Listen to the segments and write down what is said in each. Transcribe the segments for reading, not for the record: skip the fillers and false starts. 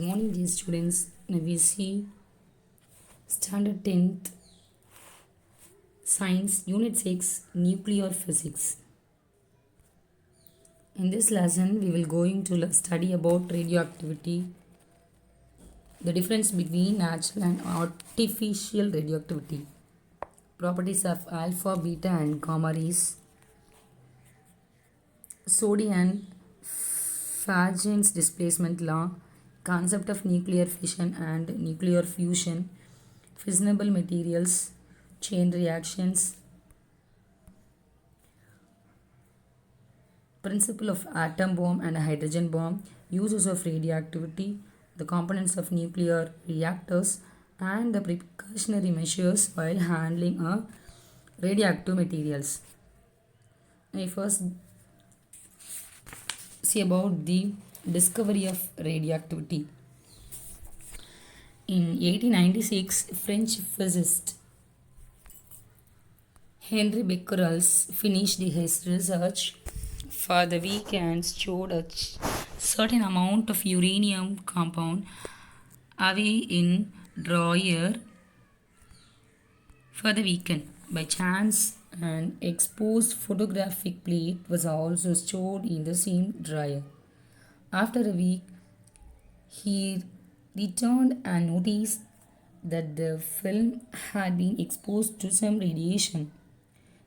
Good morning, dear students. Now we see Standard 10th Science Unit 6 Nuclear Physics. In this lesson, we will going to study about radioactivity, the difference between natural and artificial radioactivity, properties of alpha, beta, and gamma rays, Soddy and Fagen's displacement law, concept of nuclear fission and nuclear fusion, fissionable materials, chain reactions, principle of atom bomb and hydrogen bomb, uses of radioactivity, the components of nuclear reactors, and the precautionary measures while handling radioactive materials. I first see about the discovery of radioactivity. In 1896, French physicist Henri Becquerel finished his research for the week and stored a certain amount of uranium compound away in drawer for the weekend. By chance, an exposed photographic plate was also stored in the same drawer. After a week, he returned and noticed that the film had been exposed to some radiation.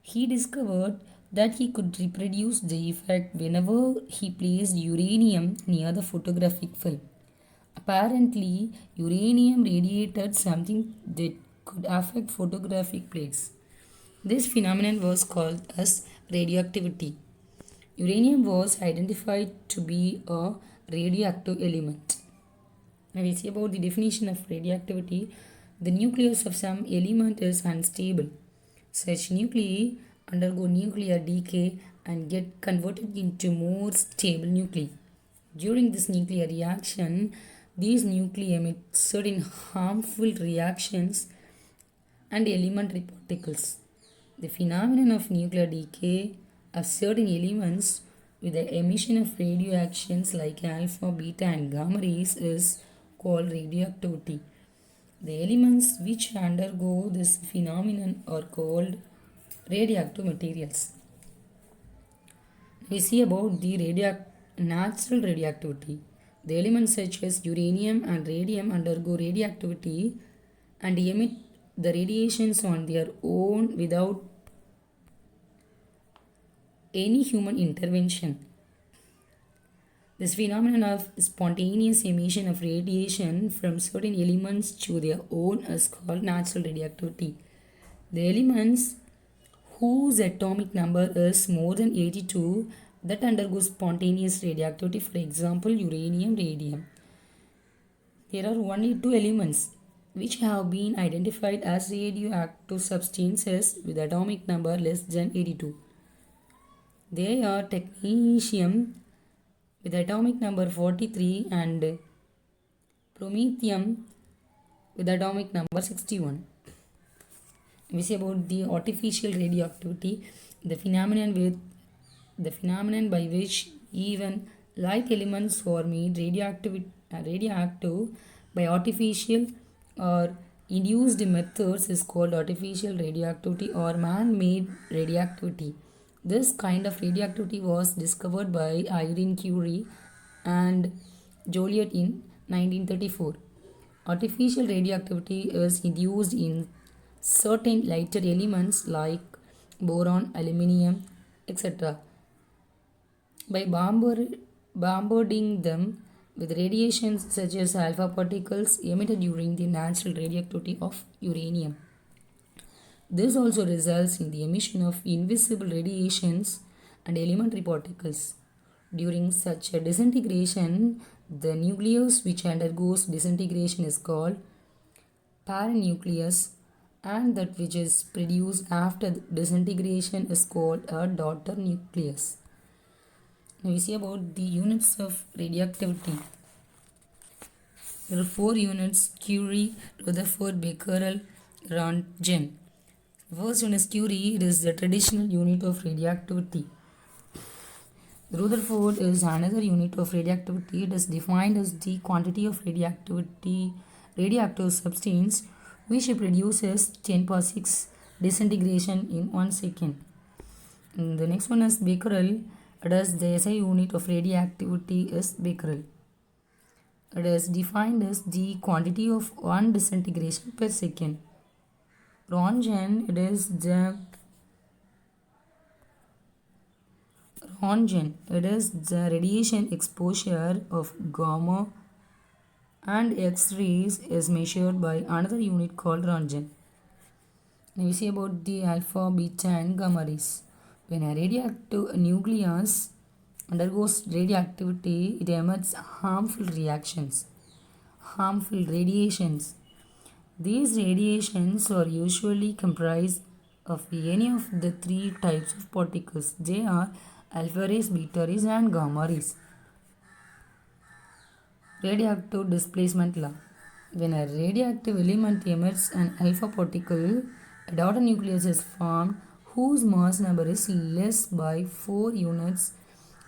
He discovered that he could reproduce the effect whenever he placed uranium near the photographic film. Apparently, uranium radiated something that could affect photographic plates. This phenomenon was called as radioactivity. Uranium was identified to be a radioactive element. Now we see about the definition of radioactivity. The nucleus of some element is unstable. Such nuclei undergo nuclear decay and get converted into more stable nuclei. During this nuclear reaction, these nuclei emit certain harmful reactions and elementary particles. The phenomenon of nuclear decay of certain elements with the emission of radioactions like alpha, beta, and gamma rays is called radioactivity. The elements which undergo this phenomenon are called radioactive materials. We see about the natural radioactivity. The elements such as uranium and radium undergo radioactivity and emit the radiations on their own without any human intervention. This phenomenon of spontaneous emission of radiation from certain elements to their own is called natural radioactivity. The elements whose atomic number is more than 82 that undergo spontaneous radioactivity, for example, uranium, radium. There are only two elements which have been identified as radioactive substances with atomic number less than 82. They are technetium with atomic number 43 and promethium with atomic number 61. We see about the artificial radioactivity, the phenomenon by which even light elements are made radioactive by artificial or induced methods is called artificial radioactivity or man-made radioactivity. This kind of radioactivity was discovered by Irene Curie and Joliot in 1934. Artificial radioactivity is induced in certain lighter elements like boron, aluminium, etc. by bombarding them with radiations such as alpha particles emitted during the natural radioactivity of uranium. This also results in the emission of invisible radiations and elementary particles. During such a disintegration, the nucleus which undergoes disintegration is called parent nucleus, and that which is produced after disintegration is called a daughter nucleus. Now we see about the units of radioactivity. There are 4 units: Curie, Rutherford, Becquerel, Roentgen. The first one is Curie. It is the traditional unit of radioactivity. Rutherford is another unit of radioactivity. It is defined as the quantity of radioactive substance which produces 10 per 6 disintegration in 1 second. And the next one is becquerel. It is the SI unit of radioactivity is becquerel. It is defined as the quantity of 1 disintegration per second. Roentgen, it is the Roentgen, it is the radiation exposure of gamma and X-rays is measured by another unit called Roentgen. Now we see about the alpha, beta and gamma rays. When a radioactive nucleus undergoes radioactivity, it emits harmful radiations. These radiations are usually comprised of any of the three types of particles. They are alpha rays, beta rays and gamma rays. Radioactive displacement law. When a radioactive element emits an alpha particle, a daughter nucleus is formed whose mass number is less by 4 units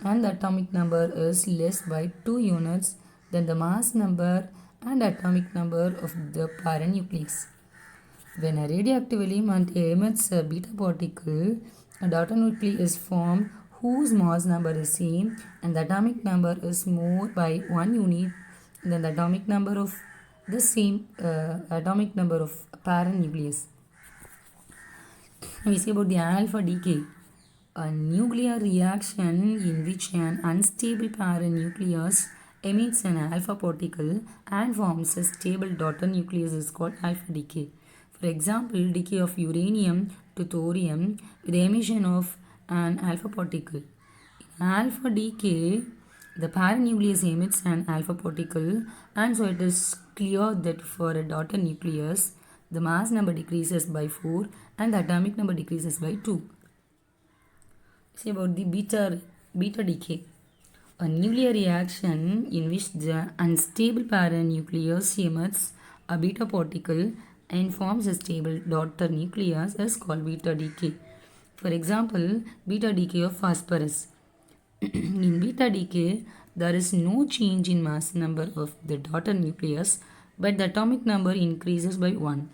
and the atomic number is less by 2 units than the mass number and atomic number of the parent nucleus. When a radioactive element emits a beta particle, a daughter nucleus is formed whose mass number is same and the atomic number is more by 1 unit than the atomic number of the same atomic number of parent nucleus. We see about the alpha decay. A nuclear reaction in which an unstable parent nucleus emits an alpha particle and forms a stable daughter nucleus is called alpha decay. For example, decay of uranium to thorium with the emission of an alpha particle. In alpha decay, the parent nucleus emits an alpha particle, and so it is clear that for a daughter nucleus, the mass number decreases by 4 and the atomic number decreases by 2. See about the beta decay. A nuclear reaction in which the unstable parent nucleus emits a beta particle and forms a stable daughter nucleus is called beta decay. For example, beta decay of phosphorus. In beta decay, there is no change in mass number of the daughter nucleus, but the atomic number increases by 1.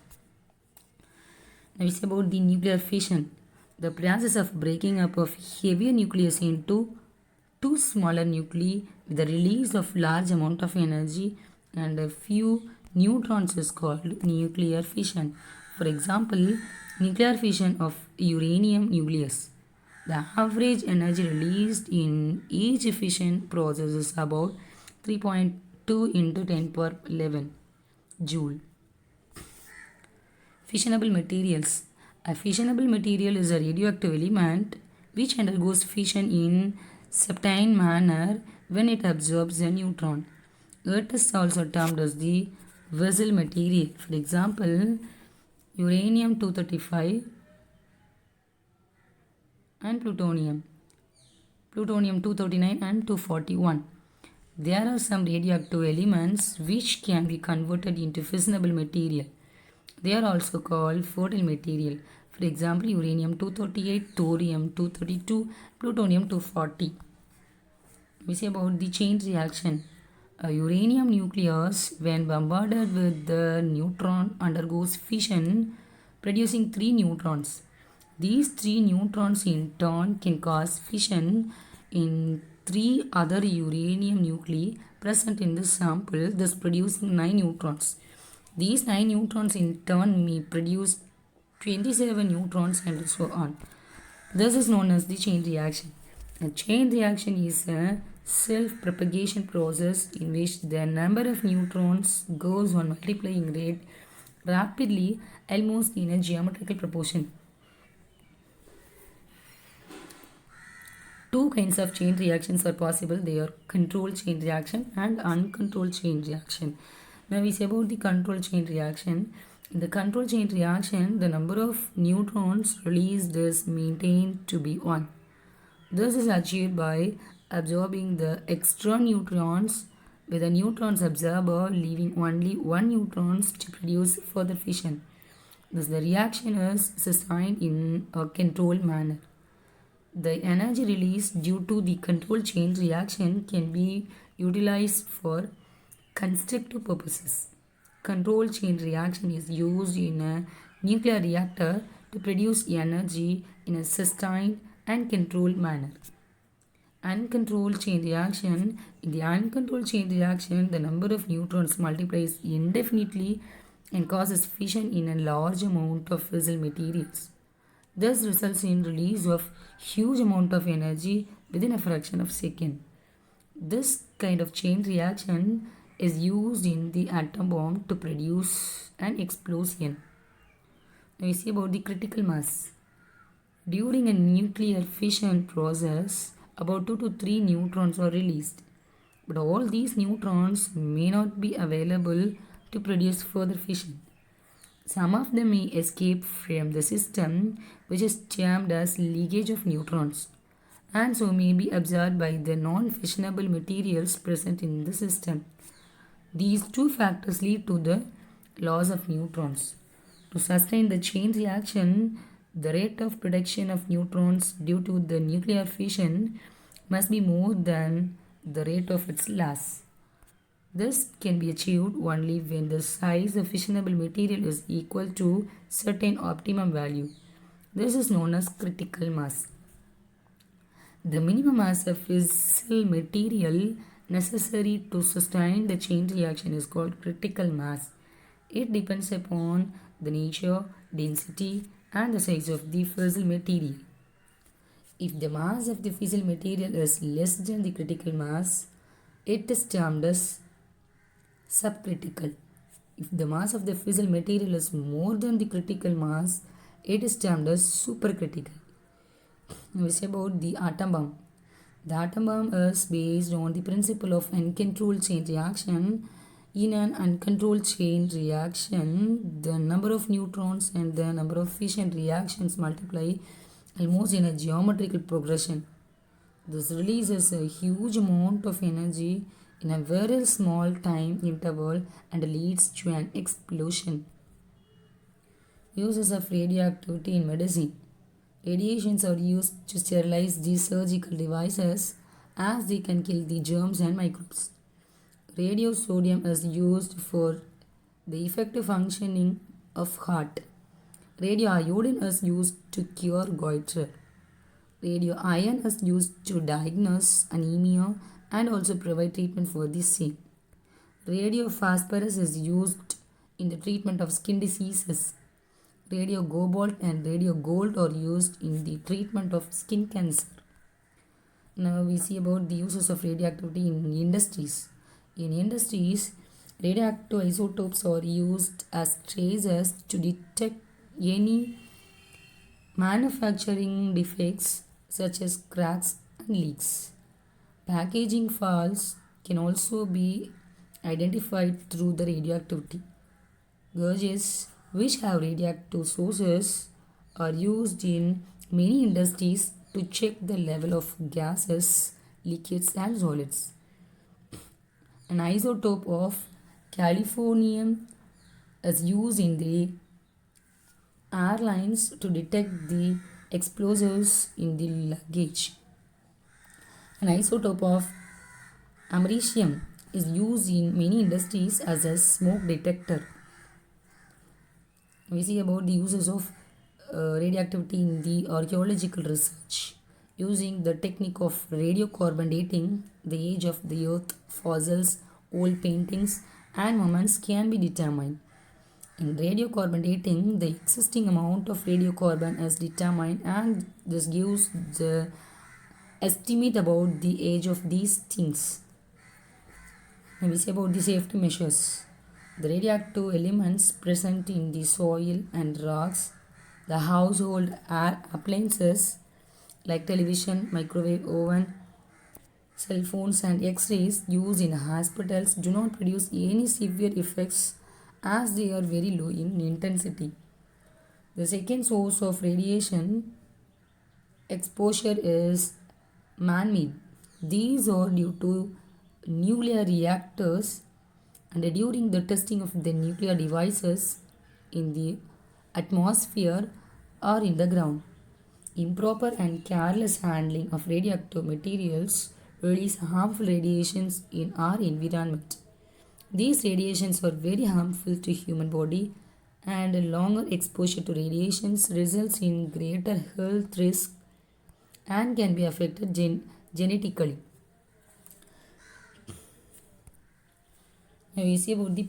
Now it's about the nuclear fission. The process of breaking up of heavier nucleus into two smaller nuclei with the release of large amount of energy and a few neutrons is called nuclear fission. For example, nuclear fission of uranium nucleus. The average energy released in each fission process is about 3.2 into 10 per 11 joule. Fissionable materials. A fissionable material is a radioactive element which undergoes fission in certain manner when it absorbs a neutron. It is also termed as the vessel material. For example, uranium 235 and plutonium 239 and 241. There are some radioactive elements which can be converted into fissionable material. They are also called fertile material. For example, uranium 238, thorium 232, plutonium 240. We say about the chain reaction. A uranium nucleus, when bombarded with the neutron, undergoes fission, producing 3 neutrons. These 3 neutrons in turn can cause fission in 3 other uranium nuclei present in the sample, thus producing 9 neutrons. These 9 neutrons in turn may produce 27 neutrons and so on. This is known as the chain reaction. A chain reaction is a self-propagation process in which the number of neutrons goes on multiplying rate rapidly, almost in a geometrical proportion. Two kinds of chain reactions are possible. They are controlled chain reaction and uncontrolled chain reaction. Now we say about the controlled chain reaction. In the controlled chain reaction, the number of neutrons released is maintained to be 1. This is achieved by absorbing the extra neutrons with the neutrons absorber leaving only 1 neutrons to produce further fission. Thus the reaction is sustained in a controlled manner. The energy released due to the control chain reaction can be utilized for constructive purposes. Control chain reaction is used in a nuclear reactor to produce energy in a sustained and controlled manner. Uncontrolled chain reaction. In the uncontrolled chain reaction, the number of neutrons multiplies indefinitely and causes fission in a large amount of fissile materials. This results in release of huge amount of energy within a fraction of a second. This kind of chain reaction is used in the atom bomb to produce an explosion. Now we see about the critical mass. During a nuclear fission process, about 2 to 3 neutrons are released. But all these neutrons may not be available to produce further fission. Some of them may escape from the system, which is termed as leakage of neutrons, and so may be absorbed by the non-fissionable materials present in the system. These two factors lead to the loss of neutrons. To sustain the chain reaction, the rate of production of neutrons due to the nuclear fission must be more than the rate of its loss. This can be achieved only when the size of fissionable material is equal to certain optimum value. This is known as critical mass. The minimum mass of fissile material necessary to sustain the chain reaction is called critical mass. It depends upon the nature, density, and the size of the fissile material. If the mass of the fissile material is less than the critical mass, it is termed as subcritical. If the mass of the fissile material is more than the critical mass, it is termed as supercritical. Now we say about the atom bomb. The atom bomb is based on the principle of uncontrolled chain reaction. In an uncontrolled chain reaction, the number of neutrons and the number of fission reactions multiply almost in a geometrical progression. This releases a huge amount of energy in a very small time interval and leads to an explosion. Uses of radioactivity in medicine. Radiations are used to sterilize these surgical devices as they can kill the germs and microbes. Radiosodium is used for the effective functioning of heart. Radioiodine is used to cure goiter. Radioiron is used to diagnose anemia and also provide treatment for the same. Radiophosphorus is used in the treatment of skin diseases. Radiocobalt and radiogold are used in the treatment of skin cancer. Now we see about the uses of radioactivity in industries. In industries, radioactive isotopes are used as tracers to detect any manufacturing defects such as cracks and leaks. Packaging faults can also be identified through the radioactivity. Gauges which have radioactive sources are used in many industries to check the level of gases, liquids and solids. An isotope of californium is used in the airlines to detect the explosives in the luggage. An isotope of americium is used in many industries as a smoke detector. We see about the uses of radioactivity in the archaeological research. Using the technique of radiocarbon dating, the age of the earth, fossils, old paintings, and monuments can be determined. In radiocarbon dating, the existing amount of radiocarbon is determined, and this gives the estimate about the age of these things. Now we say about the safety measures. The radioactive elements present in the soil and rocks, the household air appliances like television, microwave oven, cell phones and x-rays used in hospitals do not produce any severe effects as they are very low in intensity. The second source of radiation exposure is man-made. These are due to nuclear reactors and during the testing of the nuclear devices in the atmosphere or in the ground. Improper and careless handling of radioactive materials release harmful radiations in our environment. These radiations are very harmful to human body, and longer exposure to radiations results in greater health risk and can be affected genetically. Now we see about the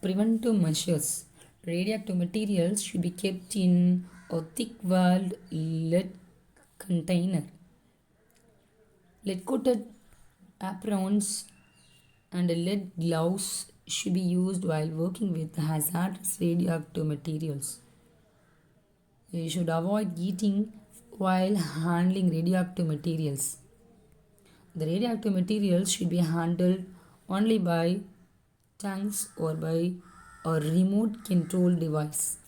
preventive measures. Radioactive materials should be kept in a thick-walled lead container. Lead-coated aprons and lead gloves should be used while working with hazardous radioactive materials. You should avoid eating while handling radioactive materials. The radioactive materials should be handled only by tanks or by a remote control device.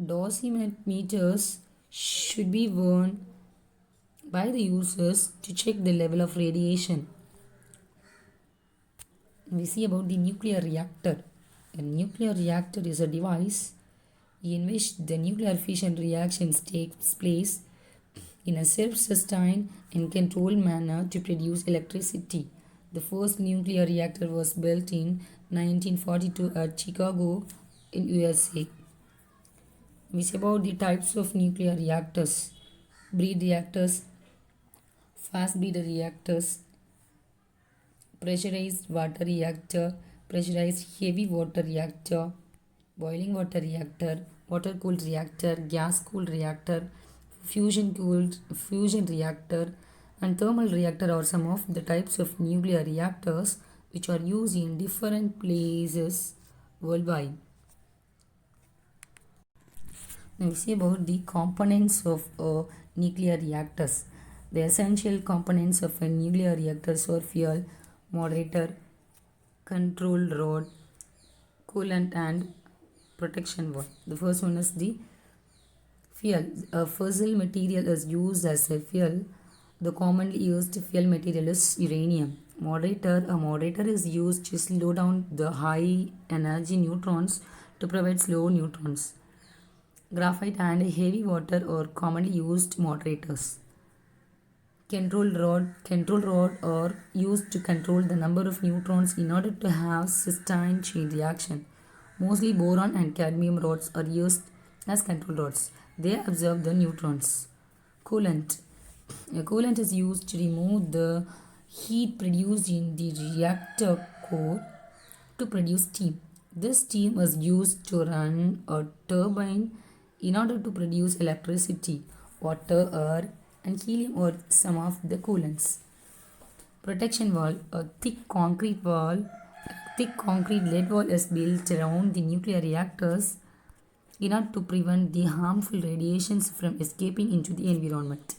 Dosimeters should be worn by the users to check the level of radiation. We see about the nuclear reactor. A nuclear reactor is a device in which the nuclear fission reactions takes place in a self-sustained and controlled manner to produce electricity. The first nuclear reactor was built in 1942 at Chicago in USA. We see about the types of nuclear reactors: breed reactors, fast breeder reactors, pressurized water reactor, pressurized heavy water reactor, boiling water reactor, water cooled reactor, gas cooled reactor, fusion reactor, and thermal reactor are some of the types of nuclear reactors which are used in different places worldwide. Now we see about the components of nuclear reactors. The essential components of a nuclear reactor are fuel, moderator, control rod, coolant, and protection valve. The first one is the fuel. A fissile material is used as a fuel. The commonly used fuel material is uranium. Moderator. A moderator is used to slow down the high energy neutrons to provide slow neutrons. Graphite and heavy water are commonly used moderators. Control rod are used to control the number of neutrons in order to have sustained chain reaction. Mostly boron and cadmium rods are used as control rods. They absorb the neutrons. Coolant. A coolant is used to remove the heat produced in the reactor core to produce steam. This steam is used to run a turbine in order to produce electricity. Water, air, and helium are some of the coolants. Protection wall. A thick concrete lead wall is built around the nuclear reactors in order to prevent the harmful radiations from escaping into the environment.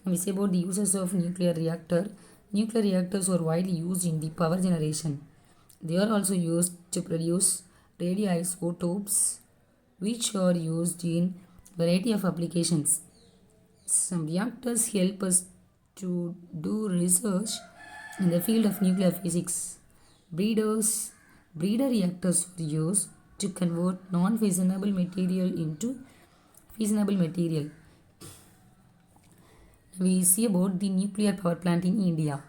We say about the uses of nuclear reactor. Nuclear reactors are widely used in the power generation. They are also used to produce radioisotopes, which are used in variety of applications. Some reactors help us to do research in the field of nuclear physics. Breeder reactors are used to convert non-fissionable material into fissionable material. We see about the nuclear power plant in India.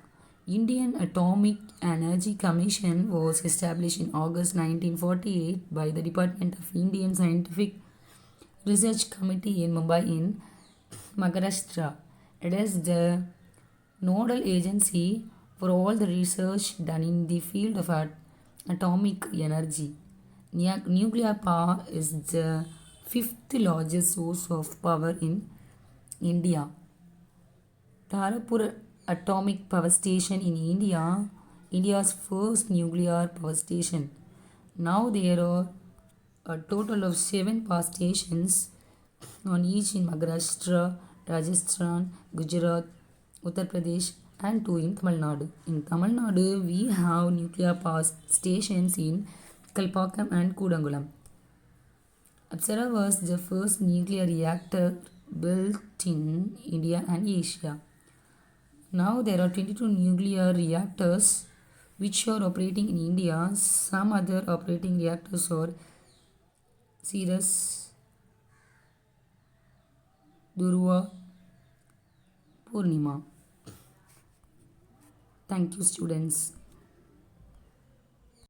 Indian Atomic Energy Commission was established in August 1948 by the Department of Indian Scientific Research Committee in Mumbai in Maharashtra. It is the nodal agency for all the research done in the field of atomic energy. Nuclear power is the fifth largest source of power in India. Tarapur Atomic Power Station in India, India's first nuclear power station. Now there are a total of 7 power stations on each in Maharashtra, Rajasthan, Gujarat, Uttar Pradesh, and 2 in Tamil Nadu. In Tamil Nadu, we have nuclear power stations in Kalpakkam and Kudangulam. Apsara was the first nuclear reactor built in India and Asia. Now there are 22 nuclear reactors which are operating in India. Some other operating reactors are Cirrus, Durva Purnima. Thank you, students.